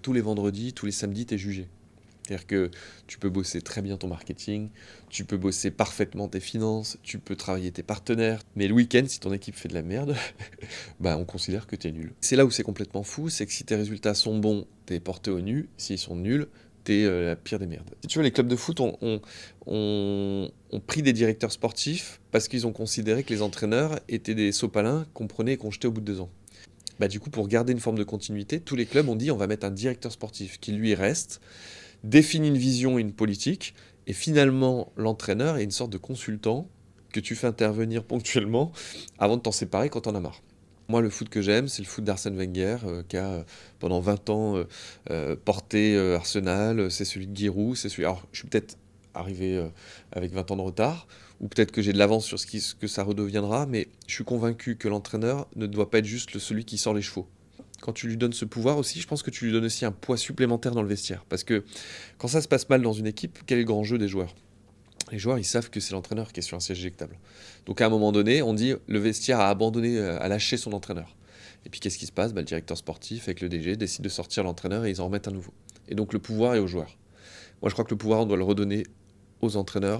Tous les vendredis, tous les samedis, tu es jugé. C'est-à-dire que tu peux bosser très bien ton marketing, tu peux bosser parfaitement tes finances, tu peux travailler tes partenaires, mais le week-end, si ton équipe fait de la merde, bah on considère que t'es nul. C'est là où c'est complètement fou, c'est que si tes résultats sont bons, t'es porté au nu, s'ils sont nuls, t'es la pire des merdes. Si tu veux, les clubs de foot ont pris des directeurs sportifs parce qu'ils ont considéré que les entraîneurs étaient des sopalins qu'on prenait et qu'on jetait au bout de 2 ans. Bah, du coup, pour garder une forme de continuité, tous les clubs ont dit on va mettre un directeur sportif qui lui reste, définit une vision et une politique, et finalement, l'entraîneur est une sorte de consultant que tu fais intervenir ponctuellement avant de t'en séparer quand t'en as marre. Moi, le foot que j'aime, c'est le foot d'Arsène Wenger, qui a pendant 20 ans porté Arsenal. C'est celui de Giroud. C'est celui. Alors, je suis peut-être arrivé avec 20 ans de retard, ou peut-être que j'ai de l'avance sur ce que ça redeviendra, mais je suis convaincu que l'entraîneur ne doit pas être juste celui qui sort les chevaux. Quand tu lui donnes ce pouvoir aussi, je pense que tu lui donnes aussi un poids supplémentaire dans le vestiaire. Parce que quand ça se passe mal dans une équipe, quel est le grand jeu des joueurs? Les joueurs, ils savent que c'est l'entraîneur qui est sur un siège éjectable. Donc à un moment donné, on dit le vestiaire a abandonné, a lâché son entraîneur. Et puis qu'est-ce qui se passe? Le directeur sportif avec le DG décide de sortir l'entraîneur et ils en remettent un nouveau. Et donc le pouvoir est aux joueurs. Moi je crois que le pouvoir, on doit le redonner aux entraîneurs